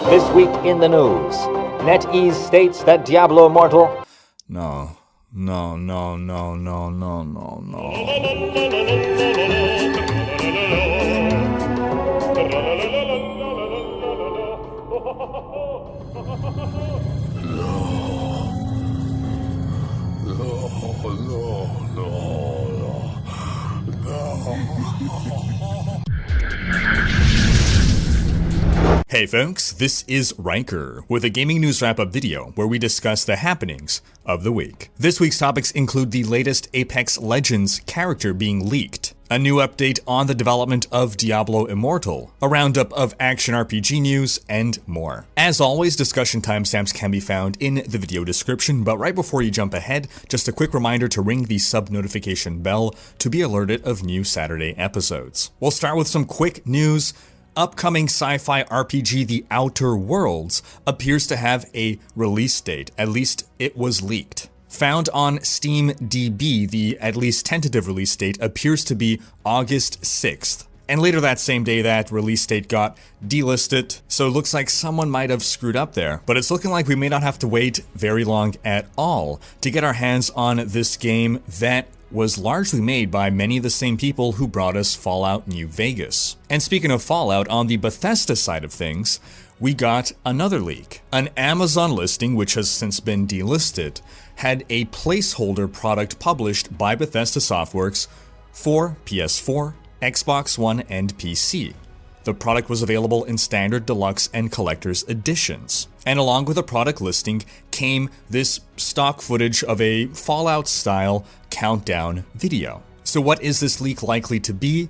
This week in the news, NetEase states that Diablo Immortal... No. Hey folks, this is Riker with a gaming news wrap-up video where we discuss the happenings of the week. This week's topics include the latest Apex Legends character being leaked, a new update on the development of Diablo Immortal, a roundup of action RPG news, and more. As always, discussion timestamps can be found in the video description, but right before you jump ahead, just a quick reminder to ring the sub notification bell to be alerted of new Saturday episodes. We'll start with some quick news. Upcoming sci-fi RPG The Outer Worlds appears to have a release date, at least it was leaked. Found on SteamDB, the at least tentative release date appears to be August 6th. And later that same day, that release date got delisted, so it looks like someone might have screwed up there. But it's looking like we may not have to wait very long at all to get our hands on this game that was largely made by many of the same people who brought us Fallout New Vegas. And speaking of Fallout, on the Bethesda side of things, we got another leak. An Amazon listing, which has since been delisted, had a placeholder product published by Bethesda Softworks for PS4, Xbox One, and PC. The product was available in standard, deluxe, and collector's editions. And along with the product listing came this stock footage of a Fallout-style countdown video. So what is this leak likely to be?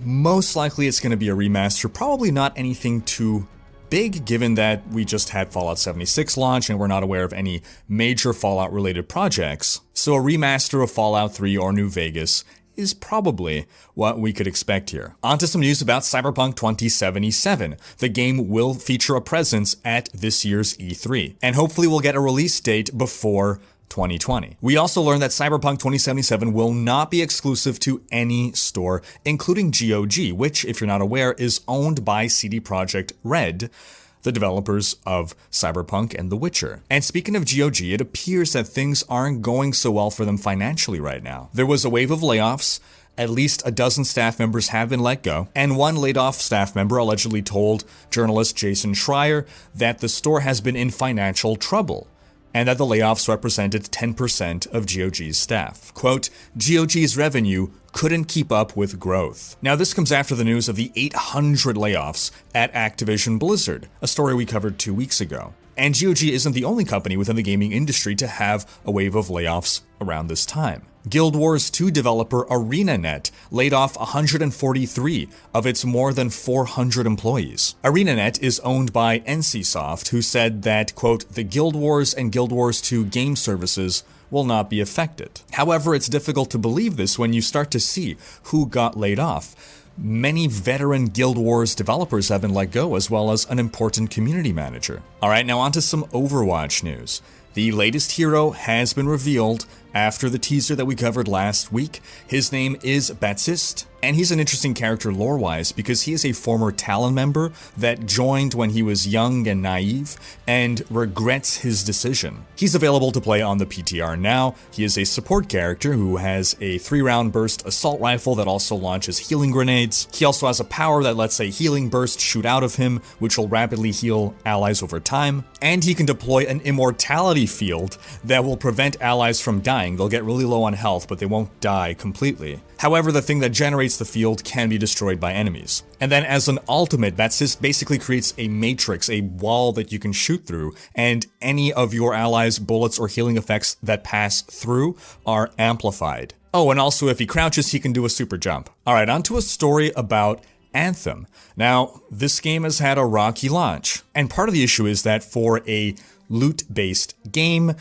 Most likely it's going to be a remaster, probably not anything too big, given that we just had Fallout 76 launch and we're not aware of any major Fallout-related projects. So a remaster of Fallout 3 or New Vegas is probably what we could expect here. On to some news about Cyberpunk 2077. The game will feature a presence at this year's E3, and hopefully we'll get a release date before 2020. We also learned that Cyberpunk 2077 will not be exclusive to any store, including GOG, which, if you're not aware, is owned by CD Projekt Red, the developers of Cyberpunk and The Witcher. And speaking of GOG, it appears that things aren't going so well for them financially right now. There was a wave of layoffs. At least a dozen staff members have been let go, and one laid-off staff member allegedly told journalist Jason Schreier that the store has been in financial trouble, and that the layoffs represented 10% of GOG's staff. Quote, GOG's revenue couldn't keep up with growth. Now this comes after the news of the 800 layoffs at Activision Blizzard, a story we covered 2 weeks ago. And GOG isn't the only company within the gaming industry to have a wave of layoffs around this time. Guild Wars 2 developer ArenaNet laid off 143 of its more than 400 employees. ArenaNet is owned by NCSoft, who said that, quote, the Guild Wars and Guild Wars 2 game services will not be affected. However, it's difficult to believe this when you start to see who got laid off. Many veteran Guild Wars developers have been let go, as well as an important community manager. Alright, now on to some Overwatch news. The latest hero has been revealed after the teaser that we covered last week. His name is Baptiste, and he's an interesting character lore-wise because he is a former Talon member that joined when he was young and naive and regrets his decision. He's available to play on the PTR now. He is a support character who has a 3-round burst assault rifle that also launches healing grenades. He also has a power that lets a healing burst shoot out of him, which will rapidly heal allies over time. And he can deploy an immortality field that will prevent allies from dying. They'll get really low on health, but they won't die completely. However, the thing that generates the field can be destroyed by enemies. And then as an ultimate, Baptiste basically creates a matrix, a wall that you can shoot through, and any of your allies' bullets or healing effects that pass through are amplified. Oh, and also if he crouches, he can do a super jump. Alright, on to a story about Anthem. Now, this game has had a rocky launch, and part of the issue is that for a loot-based game,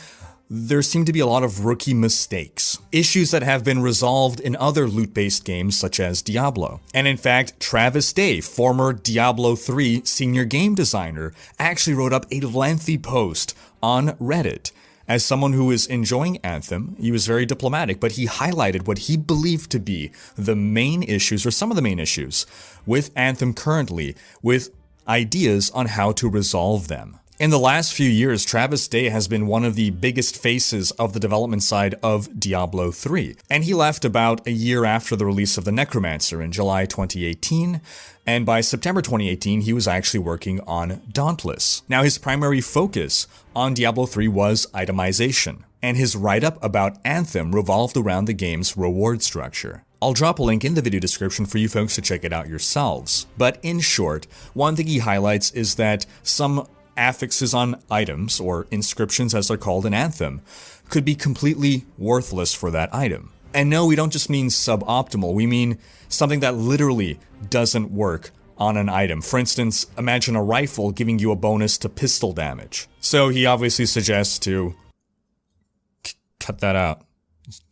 there seem to be a lot of rookie mistakes, issues that have been resolved in other loot-based games such as Diablo. And in fact, Travis Day, former Diablo 3 senior game designer, actually wrote up a lengthy post on Reddit. As someone who is enjoying Anthem, he was very diplomatic, but he highlighted what he believed to be the main issues, or some of the main issues, with Anthem currently, with ideas on how to resolve them. In the last few years, Travis Day has been one of the biggest faces of the development side of Diablo 3, and he left about a year after the release of the Necromancer in July 2018, and by September 2018, he was actually working on Dauntless. Now, his primary focus on Diablo 3 was itemization, and his write-up about Anthem revolved around the game's reward structure. I'll drop a link in the video description for you folks to check it out yourselves. But in short, one thing he highlights is that some affixes on items, or inscriptions as they're called in Anthem, could be completely worthless for that item. And no, we don't just mean suboptimal, we mean something that literally doesn't work on an item. For instance, imagine a rifle giving you a bonus to pistol damage. So he obviously suggests to cut that out.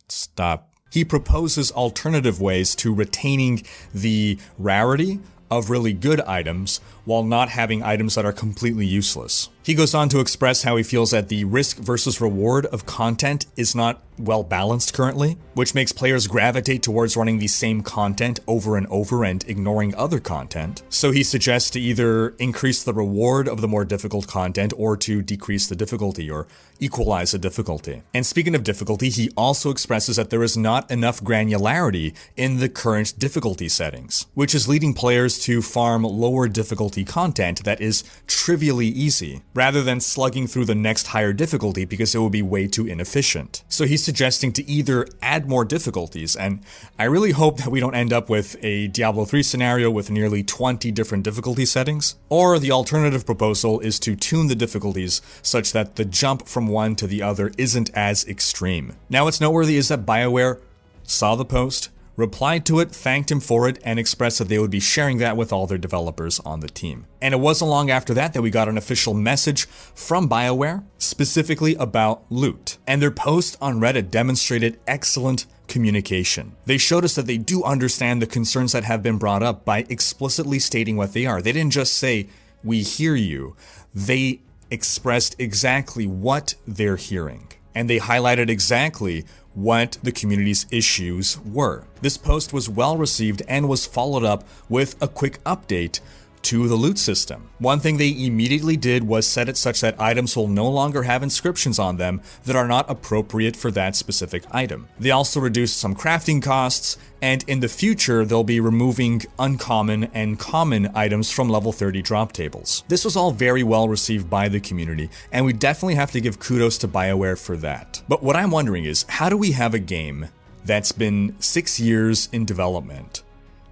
Stop. He proposes alternative ways to retaining the rarity of really good items while not having items that are completely useless. He goes on to express how he feels that the risk versus reward of content is not well balanced currently, which makes players gravitate towards running the same content over and over and ignoring other content. So he suggests to either increase the reward of the more difficult content or to decrease the difficulty or equalize the difficulty. And speaking of difficulty, he also expresses that there is not enough granularity in the current difficulty settings, which is leading players to farm lower difficulty content that is trivially easy, rather than slugging through the next higher difficulty because it will be way too inefficient. So he's suggesting to either add more difficulties, and I really hope that we don't end up with a Diablo 3 scenario with nearly 20 different difficulty settings, or the alternative proposal is to tune the difficulties such that the jump from one to the other isn't as extreme. Now, what's noteworthy is that BioWare saw the post, replied to it, thanked him for it, and expressed that they would be sharing that with all their developers on the team. And it wasn't long after that we got an official message from BioWare, specifically about loot. And their post on Reddit demonstrated excellent communication. They showed us that they do understand the concerns that have been brought up by explicitly stating what they are. They didn't just say, "We hear you." They expressed exactly what they're hearing. And they highlighted exactly what the community's issues were. This post was well received and was followed up with a quick update to the loot system. One thing they immediately did was set it such that items will no longer have inscriptions on them that are not appropriate for that specific item. They also reduced some crafting costs, and in the future they'll be removing uncommon and common items from level 30 drop tables. This was all very well received by the community, and we definitely have to give kudos to BioWare for that. But what I'm wondering is, how do we have a game that's been 6 years in development,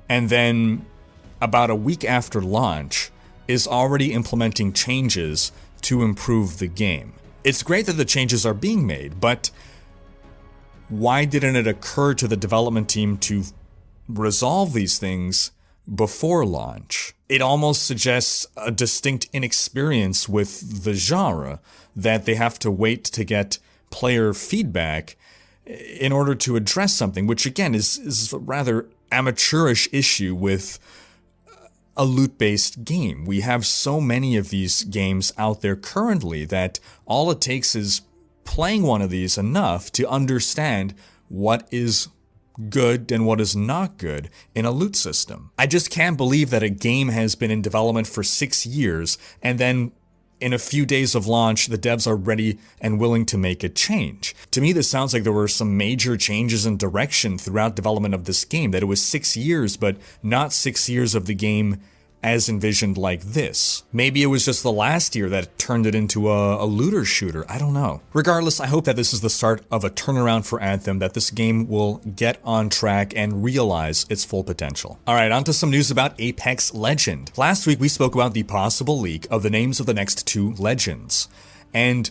and then about a week after launch is already implementing changes to improve the game? It's great that the changes are being made, but why didn't it occur to the development team to resolve these things before launch? It almost suggests a distinct inexperience with the genre, that they have to wait to get player feedback in order to address something, which again is a rather amateurish issue with a loot-based game. We have so many of these games out there currently that all it takes is playing one of these enough to understand what is good and what is not good in a loot system. I just can't believe that a game has been in development for 6 years and then in a few days of launch, the devs are ready and willing to make a change. To me, this sounds like there were some major changes in direction throughout development of this game, that it was 6 years, but not 6 years of the game as envisioned like this. Maybe it was just the last year that turned it into a looter shooter. I don't know. Regardless, I hope that this is the start of a turnaround for Anthem, that this game will get on track and realize its full potential. Alright, on to some news about Apex Legend. Last week we spoke about the possible leak of the names of the next 2 legends, and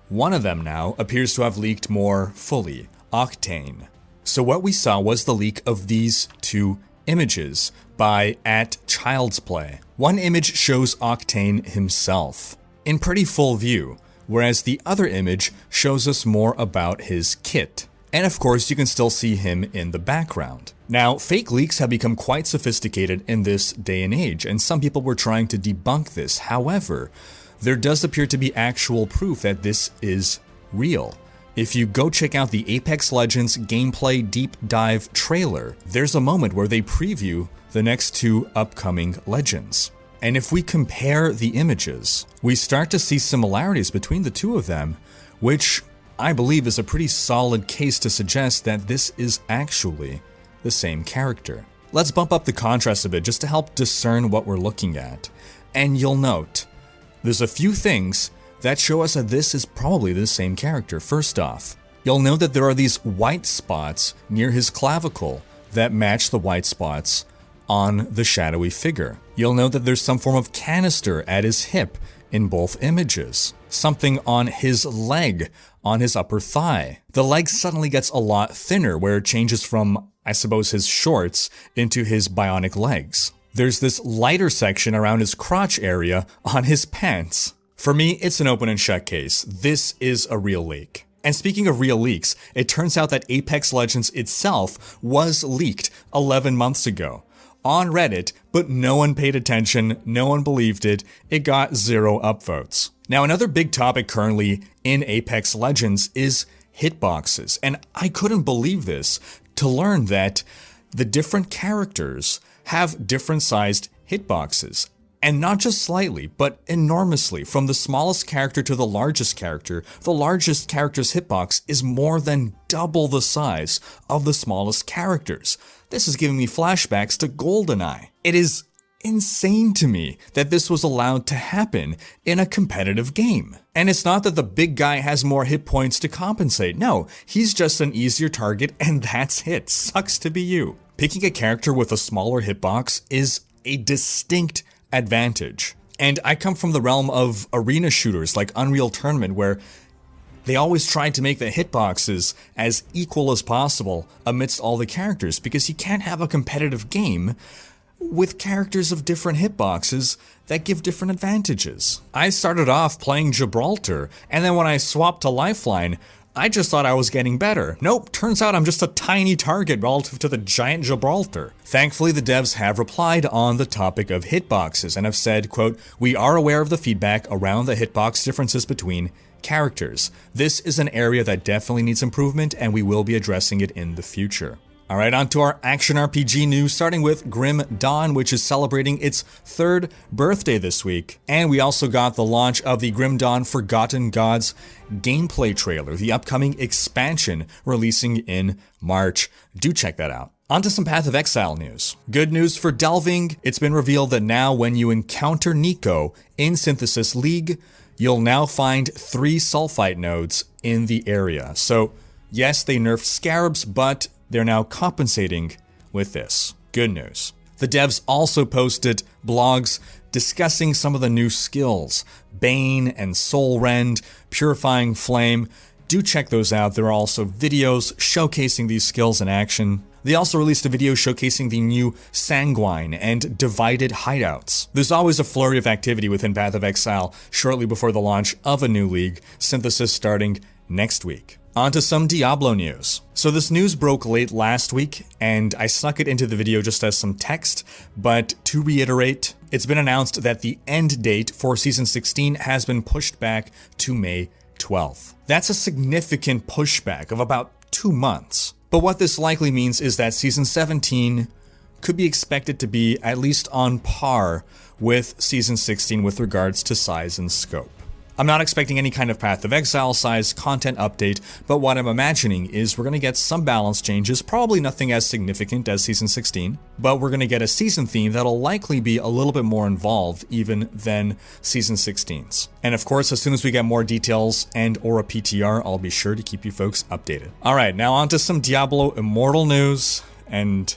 one of them now appears to have leaked more fully, Octane. So what we saw was the leak of these 2 images by @ChildsPlay. One image shows Octane himself in pretty full view, whereas the other image shows us more about his kit. And of course, you can still see him in the background. Now, fake leaks have become quite sophisticated in this day and age, and some people were trying to debunk this. However, there does appear to be actual proof that this is real. If you go check out the Apex Legends gameplay deep dive trailer, there's a moment where they preview the next 2 upcoming legends. And if we compare the images, we start to see similarities between the two of them, which I believe is a pretty solid case to suggest that this is actually the same character. Let's bump up the contrast a bit just to help discern what we're looking at. And you'll note, there's a few things that show us that this is probably the same character. First off, you'll note that there are these white spots near his clavicle that match the white spots on the shadowy figure. You'll note that there's some form of canister at his hip in both images. Something on his leg, on his upper thigh. The leg suddenly gets a lot thinner where it changes from, I suppose, his shorts into his bionic legs. There's this lighter section around his crotch area on his pants. For me, it's an open and shut case. This is a real leak. And speaking of real leaks, it turns out that Apex Legends itself was leaked 11 months ago on Reddit, but no one paid attention, no one believed it, it got 0 upvotes. Now, another big topic currently in Apex Legends is hitboxes, and I couldn't believe this to learn that the different characters have different sized hitboxes. And not just slightly, but enormously. From the smallest character to the largest character's hitbox is more than double the size of the smallest characters. This is giving me flashbacks to GoldenEye. It is insane to me that this was allowed to happen in a competitive game. And it's not that the big guy has more hit points to compensate. No, he's just an easier target and that's it. Sucks to be you. Picking a character with a smaller hitbox is a distinct advantage. And I come from the realm of arena shooters like Unreal Tournament, where they always tried to make the hitboxes as equal as possible amidst all the characters, because you can't have a competitive game with characters of different hitboxes that give different advantages. I started off playing Gibraltar, and then when I swapped to Lifeline, I just thought I was getting better. Nope, turns out I'm just a tiny target relative to the giant Gibraltar. Thankfully, the devs have replied on the topic of hitboxes and have said, quote, "We are aware of the feedback around the hitbox differences between characters. This is an area that definitely needs improvement and we will be addressing it in the future." Alright, on to our action RPG news, starting with Grim Dawn, which is celebrating its 3rd birthday this week. And we also got the launch of the Grim Dawn Forgotten Gods gameplay trailer, the upcoming expansion releasing in March. Do check that out. On to some Path of Exile news. Good news for Delving. It's been revealed that now when you encounter Nico in Synthesis League, you'll now find 3 sulfite nodes in the area. So yes, they nerfed scarabs, but they're now compensating with this. Good news. The devs also posted blogs discussing some of the new skills, Bane and Soul Rend, Purifying Flame. Do check those out. There are also videos showcasing these skills in action. They also released a video showcasing the new Sanguine and Divided hideouts. There's always a flurry of activity within Path of Exile shortly before the launch of a new league, Synthesis starting next week. On to some Diablo news. So this news broke late last week, and I snuck it into the video just as some text, but to reiterate, it's been announced that the end date for Season 16 has been pushed back to May 12th. That's a significant pushback of about 2 months. But what this likely means is that Season 17 could be expected to be at least on par with Season 16 with regards to size and scope. I'm not expecting any kind of Path of Exile size content update, but what I'm imagining is we're going to get some balance changes, probably nothing as significant as Season 16, but we're going to get a season theme that'll likely be a little bit more involved even than Season 16's. And of course, as soon as we get more details and or a PTR, I'll be sure to keep you folks updated. Alright, now on to some Diablo Immortal news, and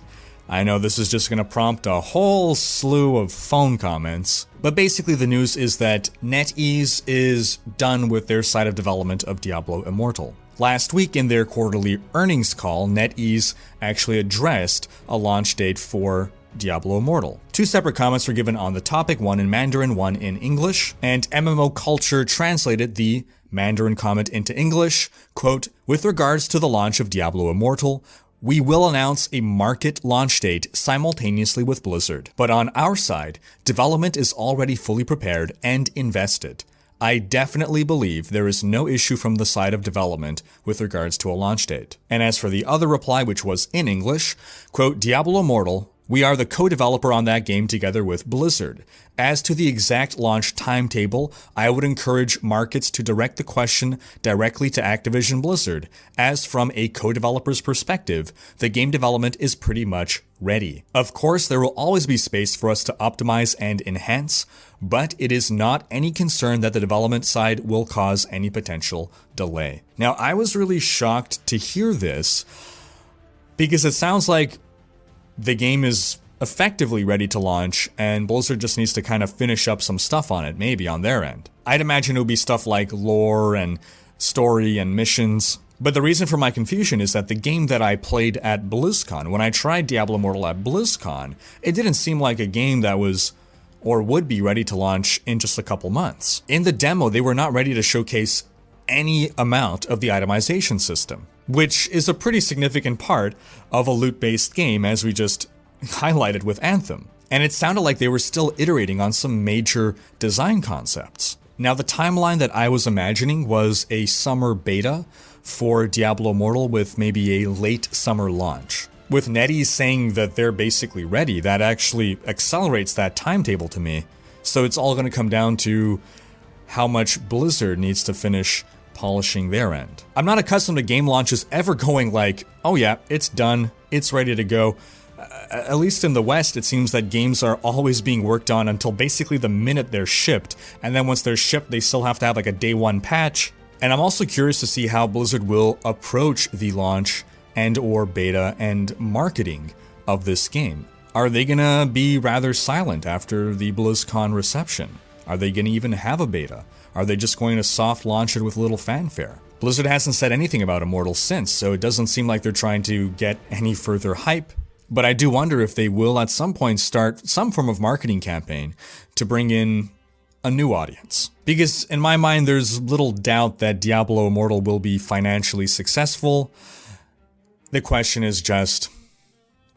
I know this is just going to prompt a whole slew of phone comments, but basically the news is that NetEase is done with their side of development of Diablo Immortal. Last week in their quarterly earnings call, NetEase actually addressed a launch date for Diablo Immortal. 2 separate comments were given on the topic, one in Mandarin, one in English, and MMO Culture translated the Mandarin comment into English, quote, "With regards to the launch of Diablo Immortal, we will announce a market launch date simultaneously with Blizzard. But on our side, development is already fully prepared and invested. I definitely believe there is no issue from the side of development with regards to a launch date." And as for the other reply, which was in English, quote, "Diablo Immortal We are the co-developer on that game together with Blizzard. As to the exact launch timetable, I would encourage markets to direct the question directly to Activision Blizzard, as from a co-developer's perspective, the game development is pretty much ready. Of course, there will always be space for us to optimize and enhance, but it is not any concern that the development side will cause any potential delay. Now, I was really shocked to hear this, because it sounds like the game is effectively ready to launch, and Blizzard just needs to kind of finish up some stuff on it, maybe on their end. I'd imagine it would be stuff like lore and story and missions. But the reason for my confusion is that the game that I played at BlizzCon, when I tried Diablo Immortal at BlizzCon, it didn't seem like a game that was or would be ready to launch in just a couple months. In the demo, they were not ready to showcase any amount of the itemization system, which is a pretty significant part of a loot-based game, as we just highlighted with Anthem. And it sounded like they were still iterating on some major design concepts. Now, the timeline that I was imagining was a summer beta for Diablo Immortal with maybe a late summer launch. With NetEase saying that they're basically ready, that actually accelerates that timetable to me. So it's all going to come down to how much Blizzard needs to finish polishing their end. I'm not accustomed to game launches ever going like, oh yeah, it's done, it's ready to go. At least in the West, it seems that games are always being worked on until basically the minute they're shipped, and then once they're shipped, they still have to have like a day one patch. And I'm also curious to see how Blizzard will approach the launch and or beta and marketing of this game. Are they gonna be rather silent after the BlizzCon reception? Are they gonna even have a beta? Are they just going to soft launch it with little fanfare? Blizzard hasn't said anything about Immortal since, so it doesn't seem like they're trying to get any further hype. But I do wonder if they will at some point start some form of marketing campaign to bring in a new audience. Because in my mind, there's little doubt that Diablo Immortal will be financially successful. The question is just,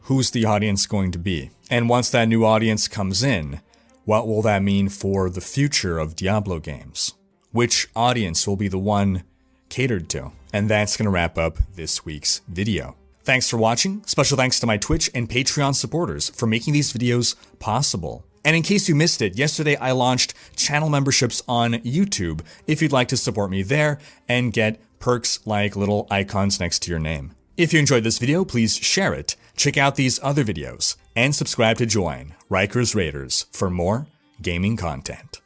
who's the audience going to be? And once that new audience comes in, what will that mean for the future of Diablo games? Which audience will be the one catered to? And that's going to wrap up this week's video. Thanks for watching. Special thanks to my Twitch and Patreon supporters for making these videos possible. And in case you missed it, yesterday I launched channel memberships on YouTube if you'd like to support me there and get perks like little icons next to your name. If you enjoyed this video, please share it, check out these other videos, and subscribe to join Riker's Raiders for more gaming content.